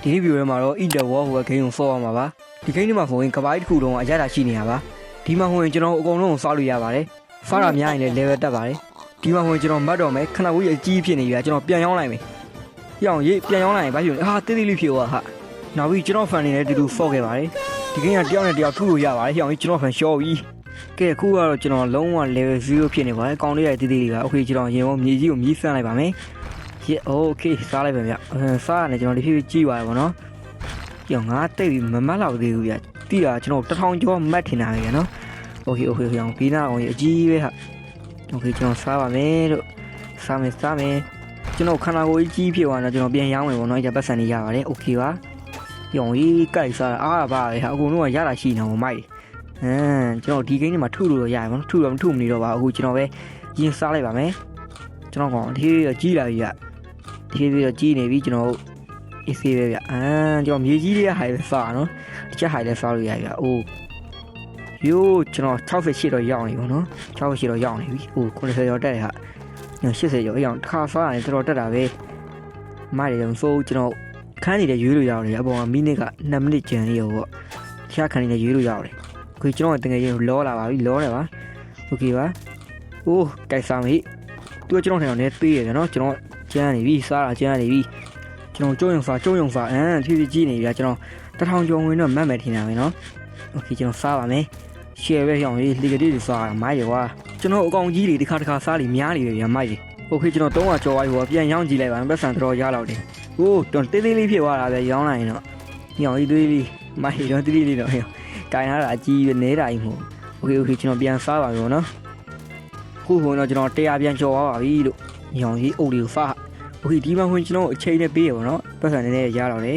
ဒီနေ့ဗီဒီယိုထဲမှာတော့ Eat the Wall ဟိုဂိမ်းကိုဆော့ရမှာပါဒီဂိမ်းထဲမှာဆိုရင်ကပိုင်းတစ်ခုလုံးအရသာရှိနေတာပါဒီမှာဆိုရင်ကျွန်တော်အကုန်လုံးကိုစားလို့ရပါတယ်စားတာများရင်လည်း level တက်ပါတယ်ဒီမှာဆိုရင်ကျွန်တော်မှတ်တော့မယ်ခဏဝေးအကြီးဖြစ်နေပြီကျွန်တော်ပြန်ရောင်းလိုက်မယ်ပြောင်းရေးပြန်ရောင်းလိုက်ရင်ဘာဖြစ်လဲဟာတေးသေးလေးဖြစ်သွားဟာနောက်ပြီးကျွန်တော် fan နေနဲ့တူတူဆော့ခဲ့ပါတယ်ဒီဂိမ်းကတယောက်နဲ့တယောက်ထုလို့ရပါတယ်ပြောင်းရေးကျွန်တော် fan ရှော့ပြီကဲအခုကတော့ကျွန်တော်လုံးဝ level 0ဖြစ်နေပါတယ်ကောင်းလေးရတေးသေးလေးပါโอเคကျွန်တော်ရင်မြေကြီးကိုမြည်ဆန်းလိုက်ပါမယ်โอเคစားလိုက်ပါဗျစားရတယ်ကျွန်တော်ဒီဖြည်းဖြည်းကြည့်ပါရပါတော့ကြောင်ငါတိတ်ပြီးမမတ်လောက်သေးဘူးဗျတိတာကျွန်တော်1000ကျော်မတ်ထင်တာပဲနော်โอเคအောင်ပြီးနာအောင်အကြီးပဲဟာโอเคကျွန်တော်စားပါမယ်လို့စားမယ်ကျွန်တော်ခန္ဓာကိုယ်ကြီးဖြစ်သွားတော့ကျွန်တော်ပြန်ရောင်းမယ်ပေါ့နော်အဲ့ဒါပတ်စံနေရပါတယ်โอเคပါကြောင်ကြီးကြိုက်စားအားပါပဲဟာအကုန်လုံးကရတာရှိနေအောင်မိုက်ကျွန်တော်ဒီဂိမ်းထဲမှာထုလို့ရရပါတော့ထုတော့မထုမနေတော့ပါအခုကျွန်တော်ပဲရင်စားလိုက်ပါမယ်ကျွန်တော်ကောင်ဒီကြီးလာပြီဒီပြီးတော့ကြီးနေပြီကျွန်တော်အေးဆေးပဲဗျကျွန်တော်မြေကြီးတွေကဟိုင်ပဲစားနော်တခြားဟိုင်လည်းစားလို့ရပြီအိုးယိုးကျွန်တော်68တော့ရောက်နေပါနော်68တော့ရောက်နေပြီအိုး90ကျော်တက်တယ်ဟာ80ကျော်အရောင်တစ်ခါစားရတယ်တော်တော်တက်တာပဲမိုက်တယ်ကျွန်တော်ခန်းနေတဲ့ရွေးလို့ရောက်နေအပေါ်မှာမိနစ်က2မိနစ်ကျန်နေရောပေါ့တခြားခန်းနေတဲ့ရွေးလို့ရောက်တယ်အခုကျွန်တော်တကယ်ရင်လောလာပါပြီလောတယ်ပါโอเคပါအိုးကြိုက်စားမိသူကကျွန်တော်ထိုင်အောင်နေသေးရတယ်နော်ကျွန်တော်ကျန်းနေပြီစားတာကျန်းနေပြီကျွန်တော်ကျုံယုံစားဖြည်းဖြည်းကြီးနေပြီကျွန်တော်1000ကျော်ဝင်တော့မတ်မယ်ထင်တာပဲเนาะโอเคကျွန်တော်စားပါမယ် share ပဲရောင်းရေးလီဂတီတွေစားတာမိုက်ရွာကျွန်တော်အကောင်ကြီးတွေတစ်ခါစားလိများနေပဲဗျာမိုက်တယ်โอเคကျွန်တော်300ကျော်ဝိုင်းဟိုပြန်ရောင်းကြည့်လိုက်ပါပတ်စံတော်ရလောက်တယ်ဟိုးတော်တေးသေးလေးဖြစ်သွားတာပဲရောင်းလိုက်ရင်တော့ရောင်းရေးသေးလေးမိုက်တော့တေးသေးလေးတော့ကင်ရတာအကြီးပဲနေတာကြီးမို့โอเคကျွန်တော်ပြန်စားပါမယ်เนาะခုတော့ကျွန်တော်100ပြန်ကျော်သွားပါပြီလို့ရောင်းရေးအုပ်လေးကိုစားโอเคဒီမှာဝင်ကျွန်တော်အချိန်နဲ့ပေးရပါတော့ပတ်စံနေရတော့လေ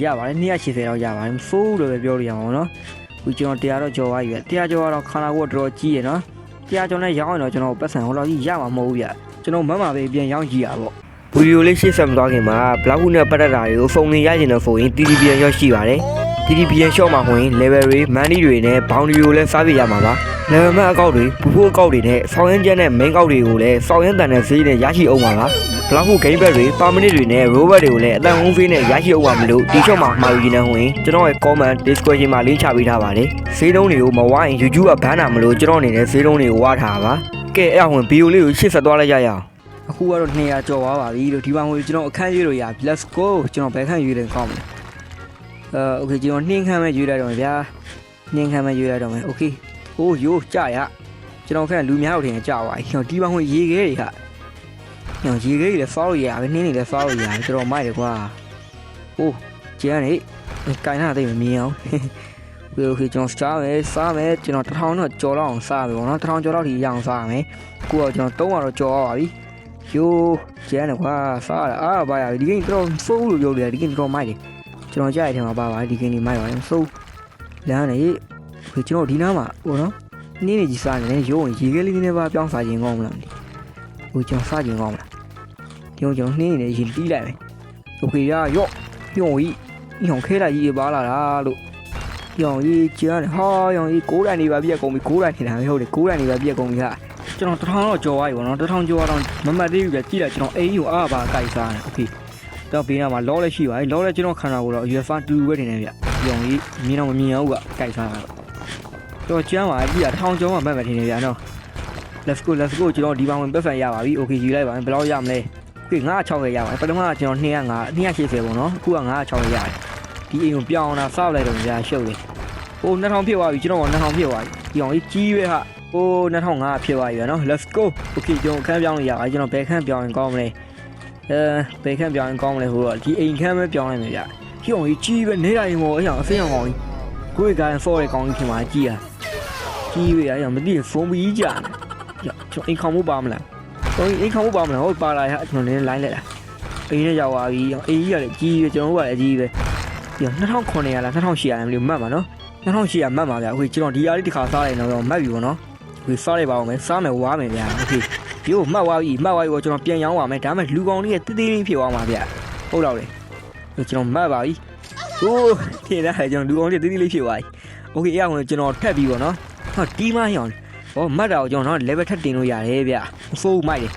ရပါတယ်280တော့ရပါတယ် full လို့ပဲပြောလို့ရအောင်နော်ခုကျွန်တော်100တော့ကျော်သွားပြီ100ကျော်တော့ခန္ဓာကိုယ်တော်ကြီးရနော်100ကျော်နဲ့ရောင်းရင်တော့ကျွန်တော်ပတ်စံဟိုလောက်ကြီးရမှာမဟုတ်ဘူးဗျကျွန်တော်မတ်မှာပဲပြန်ရောင်းကြည့်ရပါဗီဒီယိုလေးရှေ့ဆက်မသွားခင်မှာဘလောက်ခုနဲ့ပတ်သက်တာတွေကိုဖုန်းလေးရချင်တဲ့ဖုန်းရင် TTPN ရောက်ရှိပါတယ် TTPN ရှော့မှာဝင် level တွေ money တွေနဲ့ boundary ကိုလည်းစားပြရမှာပါ level မဲ့အကောက်တွေဘူဖိုးအကောက်တွေနဲ့ဆောင်းရမ်းကျန်းတဲ့ main ကောက်တွေကိုလည်းဆောင်းရမ်းတန်တဲ့ဈေးနဲ့ရရှိအောင်ပါလားဘလောက်ခု game back တွေ permanent တွေနဲ့ robot တွေကိုလည်းအတန်ဟုံးဖေးနဲ့ရရှိအောင်ပါမလို့ဒီ shop မှာမှာယူနေဝင်ကျွန်တော်ရဲ့ comment description မှာ link ချပေးထားပါတယ်ဈေးနှုန်းတွေကိုမဝိုင်း YouTube ကဘန်းတာမလို့ကျွန်တော်အနေနဲ့ဈေးနှုန်းတွေကိုဝါထားပါကဲအဲ့အောင်ဗီဒီယိုလေးကိုရှေ့ဆက်သွားလိုက်ကြရအောင်အခုကတော့200ကျော်သွားပါပြီလို့ဒီမှာဝင်ကျွန်တော်အခန်းရွေးလို့ရ let's go ကျွန်တော်ဘယ်ခန်းရွေးတယ်ကောင်းမလဲโอเคကျွန်တော်နှင်းခမ်းပဲရွေးလိုက်တော့မယ်ဗျာနှင်းခမ်းပဲရွေးလိုက်တော့မယ်โอเคโอ้ยကြာရကျွန်တော်ခက်လူများတော့ထင်ကြွားပြီကျွန်တော်ဒီဘက်ဝင်ရေခဲတွေဟာကျွန်တော်ရေခဲတွေလည်းစောက်ရရပဲနှင်းတွေလည်းစောက်ရရကျွန်တော်မိုက်တယ်ကွာโอ้ကျန်းနေကိုင်းလာသိမမြင်အောင်โอเคကျွန်တော်စားမယ်ကျွန်တော်1000တော့ကြော်တော့အောင်စားပြီပေါ့နော်1000ကြော်တော့ဒီရအောင်စားမယ်ကိုကကျွန်တော်300တော့ကြော်သွားပါပြီယိုးကျန်းနေကွာစားရအားပါရဒီကိန်းတော့စိုးလို့ပြောတယ်ဒီကိန်းတော့မိုက်တယ်ကျွန်တော်ကြားရတဲ့မှာပါပါဒီကိန်းလေးမိုက်ပါတယ်စိုးလမ်းနေကျွန်တော်ဒီနားမှာဟိုနော်နင်းနေကြီးစားနေတယ်ရုံးရေခဲလေးနည်းနည်းပါပြောင်းစားခြင်းကောင်းမလားဟိုကျွန်တော်စားခြင်းကောင်းမလားဒီကျွန်တော်နှင်းနေတယ်ရင်တီးလိုက်မယ်โอเคရရော့ညုံကြီးညုံခဲလိုက်ကြီးပါလာတာလို့ညုံကြီးကျန်းတယ်ဟာညုံကြီး9တန်နေပါပြက်ကုန်ပြီ9တန်နေတာပဲဟုတ်တယ်9တန်နေပါပြက်ကုန်ပြီဟာကျွန်တော်1000တော့ကြော်သွားပြီပေါ့နော်1000ကြော်တော့မမတ်သေးဘူးပြကြည့်လိုက်ကျွန်တော်အိမ်ကိုအားပါကြိုက်စားတယ်โอเคတော့ဘေးနားမှာလောလည်းရှိပါတယ်လောလည်းကျွန်တော်ခန္ဓာကိုယ်တော့ UFA 2ပဲနေတယ်ဗျညုံကြီးမြင်တော့မမြင်အောင်ကကြိုက်စားတာတော့ကျမ်းပါကြည့်ရ1000ကျော်မှမှတ်မယ်ထင်နေဗျာနော် let's go ကျွန်တော်ဒီဘက်ဝင်ပတ်ဖန်ရပါပြီ okay ယူလိုက်ပါမယ်ဘယ်လောက်ရမလဲခေ960ရပါတယ်ပထမကကျွန်တော်280ပေါ့နော်အခုက960ရတယ်ဒီအိမ်ကိုပြောင်းတာစောက်လိုက်တော့ကြာရှုပ်တယ်ဟို2000ဖြစ်သွားပြီကျွန်တော်က2000ဖြစ်သွားပြီဒီအောင်ကြီးပဲဟာဟို2500ဖြစ်သွားပြီနော် let's go okay ကျွန်တော်ခန်းပြောင်းလို့ရပါတယ်ကျွန်တော်ဘယ်ခန်းပြောင်းရင်ကောင်းမလဲဘယ်ခန်းပြောင်းရင်ကောင်းမလဲဟိုတော့ဒီအိမ်ခန်းပဲပြောင်းလိုက်မယ်ဗျဒီအောင်ကြီးပဲနေတိုင်းမောအရာအစိမ်းအောင်ကောင်းကိုယ်ကန်ဆော့ရဲ့ကောင်းကြီးခင်မှာကြီးရကြီးပဲအရာမသိဖုန်းပြီးကြာတယ်ကျွန်တော်အိမ်ခေါမှုပါမလားအိမ်ခေါမှုပါမလားဟုတ်ပါလာဟာကျွန်တော်လည်းလိုင်းလိုက်တာအိမ်နဲ့ရောက်သွားပြီအိမ်ကြီးကလည်းကြီးပဲကျွန်တော်တို့ကလည်းကြီးပဲပြီးတော့2900လား2800လားမလို့မှတ်ပါနော်2800မှတ်ပါဗျာအခုကျွန်တော်ဒီအားလေးတစ်ခါစားလိုက်တော့မှတ်ပြီပေါ့နော်ဒီစားလိုက်ပါအောင်မယ်စားမယ်ဝါမယ်ဗျာโอเคဒီကိုမှတ်သွားပြီတော့ကျွန်တော်ပြန်ရောင်းပါမယ်ဒါမှလူကောင်လေးရဲ့တေးသေးလေးဖြစ်သွားမှာဗျာဟုတ်တော့လေကျွန်တော်မှတ်ပါပြီဟိုးထင်တယ်ကျွန်တော်လူကောင်လေးတေးသေးလေးဖြစ်သွားပြီโอเคအဲ့အောင်ကျွန်တော်ထပ်ပြီးပေါ့နော်ဟာဒီမရောင်းဟောမှတ်တာကိုကျွန်တော် level ထပ်တင်လို့ရတယ်ဗျာဖိုးမိုက်တယ်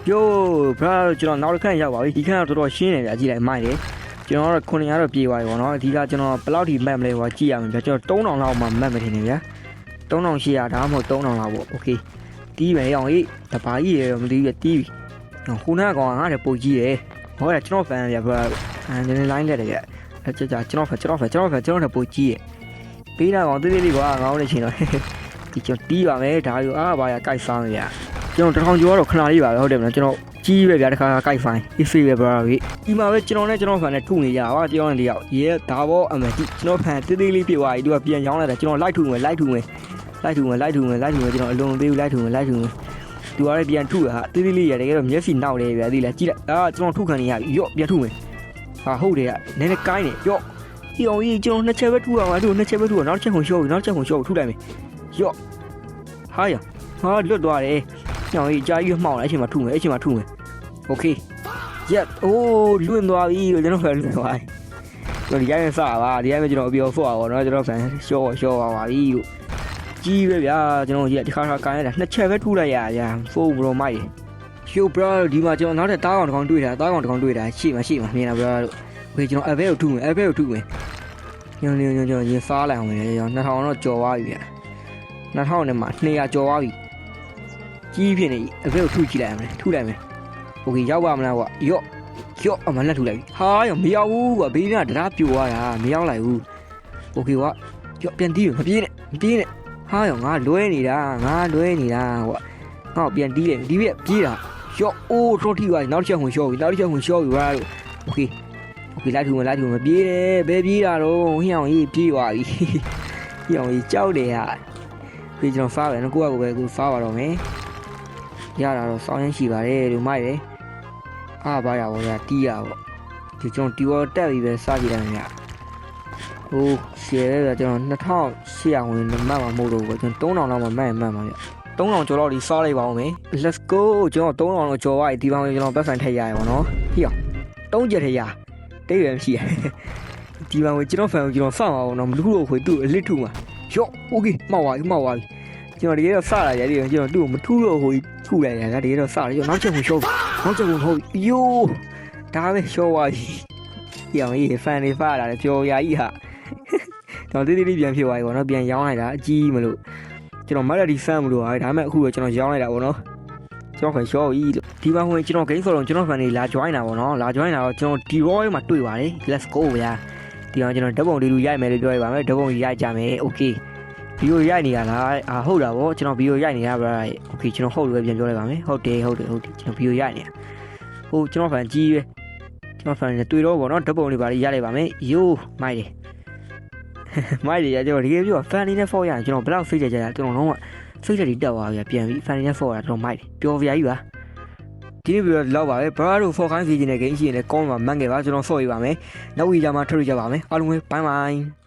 Yo, bro,ကျွန်တော်နောက်တစ်ခါရောက်ပါပြီဒီခါတော့တော်တော်ရှင်းနေဗျာကြည့်လိုက်မိုက်တယ်ကျွန်တော်တို့900တော့ပြေးသွားပြီပေါ့နော်ဒီကကျွန်တော်ဘယ်လောက်ထိမှတ်မလဲဟိုကြည့်ရမယ်ဗျာကျွန်တော်3000လောက်မှမှတ်မထင်နေဗျာ3800ဒါမှမဟုတ်3000လောက်ပေါ့โอเคတီးမယ်အောင်ကြီးတပါးကြီးရမသိဘူးတီးပြီခုနကောင်ငါလည်းပို့ကြည့်တယ်ဟောကျွန်တော်ဖန်ဗျာ bro နည်းနည်း line လက်တယ်ဗျာကြာကျွန်တော်ဖန်လည်းပို့ကြည့်ရပေးတာကောင်တေးသေးလေးကွာငောင်းနေချင်းတော့ဒီကျွန်တော်တီးပါမယ်ဒါယူအားပါရကြိုက်ဆောင်ဗျာကျွန်တော်1000ကျော်တော့ခဏလေးပါပဲဟုတ်တယ်မလားကျွန်တော်ကြီးပဲဗျာတခါကြိုက်ဖိုင်း easy ပဲ bro ကြီးဒီမှာပဲကျွန်တော်နဲ့ကျွန်တော်ဖန်နဲ့ထုနေကြပါကျွန်တော်နဲ့တယောက်ရဲဒါဘောအမေကြီးကျွန်တော်ဖန်တေးသေးလေးပြေသွားပြီသူကပြန်ရောင်းလိုက်တာကျွန်တော်လိုက်ထုမယ်ကျွန်တော်အလုံးသေးဘူးလိုက်ထုမယ်သူကလည်းပြန်ထုတာဟာတေးသေးလေးရတကယ်တော့မျက်စိနောက်တယ်ဗျာသိလားကြည့်လိုက်ကျွန်တော်ထုခံနေရပြီရော့ပြန်ထုမယ်ဟာဟုတ်တယ်ကနည်းနည်းကိုင်းနေရော့ဒီအောင်ကြီးကျွန်တော်နှစ်ချက်ပဲထုအောင်သူနှစ်ချက်ပဲထုအောင်နောက်တစ်ချက်ကိုရှော့ပြီထုလိုက်မယ်ရော့ဟာရဟာလွတ်သွားတယ်ကျွန်တော်ကြီးကြာကြီးမှောက်လိုက်အချိန်မှာထုမယ်โอเคရက်အိုးလွင့်သွားပြီကျွန်တော်ဖန်လွင့်သွားပြီကျွန်တော်ဒီတိုင်းစပါဒီတိုင်းပဲကျွန်တော်အပြောဖို့ပါတော့ကျွန်တော်ဖန်ရှော့ပါပြီလို့ကြီးပဲဗျာကျွန်တော်ကြီးဒီခါကိုင်းရတာနှစ်ချက်ပဲထုလိုက်ရဗျာဖုန်းဘရောမိုက်တယ်ရှိုး bro ဒီမှာကျွန်တော်နောက်ထပ်တားကောင်တစ်ကောင်တွေ့တာရှိမှမြင်တာ bro လို့โอเคကျွန်တော်အဘဲကိုထုမယ်ညွန်ရင်စားလိုက်အောင်လေကျွန်တော်2000တော့ကြော်သွားပြီဗျာ2000နဲ့မှ200ကြော်သွားပြီကြီးဖြစ်နေအဘဲကိုထုကြည့်လိုက်အောင်ထုလိုက်မယ်โอเคရောက်ပါမလားကွာရော့အမလက်ထုလိုက်ပြီဟာရောမရောက်ဘူးကွာဘေးကတရားပြိုသွားတာမရောက်လိုက်ဘူးโอเคကွာရော့ပြန်တီးမပြေးနဲ့ဟာရောငါလွဲနေတာကွာငါ့ပြန်တီးတယ်ဒီပြပြေးတာရော့အိုးထောထိသွားနောက်တစ်ချက်ဝင်ရှော့ပြီပါလို့โอเคလိုက်ထူမပြေးတယ်ဘယ်ပြေးတာတော့ဟိအောင်ကြီးပြေးသွားပြီဟိအောင်ကြီးကြောက်တယ်ဟာပြီးကျွန်တော်ဖားပဲနော်ကိုပဲကိုဖားပါတော့မယ်ရတာတော့စောင်းရင်ရှိပါတယ်လို့မိုက်တယ်ဘာရပါဗျာတီးရပေါ့ဒီကျွန်တော်တီဝါတက်ပြီးပဲစကြည့်တယ်ဗျာဟိုရှယ်ပဲကျွန်တော်2800ဝင်မှတ်မှာမဟုတ်တော့ဘူးကျွန်တော်3000လောက်မှမှတ်ပါဗျာ3000ကျော်လောက်ဒီစားလိုက်ပါအောင်မယ် let's go ကျွန်တော်3000လောက်ကျော်သွားပြီဒီပေါင်းကျွန်တော်ပတ်ဖန်ထည့်ရရပါတော့ဟိအောင်3ချက်ထည့်ရတိတ်ရမရှိရဒီမှာကျွန်တော်ဖန်ကိုကျွန်တော်စောင့်အောင်တော့မလူလို့ခွေသူ့အလစ်ထုမှာရော့โอเคမှောက်သွားပြီကျွန်တော်တကယ်တော့စလာရတယ်ကျွန်တော်သူ့ကိုမထူးလို့ဟိုထုလိုက်ရတာတကယ်တော့စတယ်ကျွန်တော်နောက်ချက်ကိုရှော့ဟုတ်ယိုးဒါပဲရှော့သွားပြီဒီအောင်ကြီးဖန်နေဖားလာတယ်ကြော်ရာကြီးဟာတော့တိတိပြန်ဖြစ်သွားပြီပေါ့နော်ပြန်ရောင်းလိုက်တာအကြီးမလို့ကျွန်တော်မက်လက်ဒီဖန်မလို့ဟာဒါပေမဲ့အခုတော့ကျွန်တော်ရောင်းလိုက်တာပေါ့နော်ကျွန်တော်ဖန်ရှော့ကြီးဒီမှာဝင်ကျွန်တော် game ဆိုတော့ကျွန်တော်ဖန်နေလာ join တာပေါ့နော်လာ join တာတော့ကျွန်တော်ဒီ roy မှာတွေ့ပါတယ် let's go ဗျာဒီအောင်ကျွန်တော်ဓာတ်ပုံလေးလူရိုက်မယ်လို့ပြောရပါမယ်ဓာတ်ပုံရိုက်ကြမယ် okay ဗီဒီယိုရိုက်နေရလားဟုတ်တာဗောကျွန်တော်ဗီဒီယိုရိုက်နေတာဗျာ okay ကျွန်တော်ဟုတ်လို့ပြန်ပြောလိုက်ပါမယ်ဟုတ်တယ်ကျွန်တော်ဗီဒီယိုရိုက်နေတာဟိုကျွန်တော်ဖန်ကြီးပဲကျွန်တော်ဖန်နေတွေ့တော့ဗောနော်ဓာတ်ပုံလေးပါလေးရိုက်လိုက်ပါမယ်ယိုးမိုက်တယ်ရကျွန်တော်ဒီပြောဖန်နေနဲ့ for ရကျွန်တော်ဘယ်လောက်စိတ်ကြကျွန်တော်လုံးဝစိတ်ဓာတ်တွေတက်သွားပြီပြန်ပြီးဖန်နေနဲ့ for ရတော့မိုက်တယ်ပျော်ပြာကြီးပါဒီနေ့ဗီဒီယိုလောက်ပါပဲဘရာတို့ for ခိုင်းစီခြင်းနဲ့ game ရှိရင်လည်း comment မှာမှန်ခဲ့ပါကျွန်တော်ဆော့ရပါမယ်နောက်ဗီဒီယိုမှာထုတ်ရကြပါမယ်အားလုံးပဲ bye bye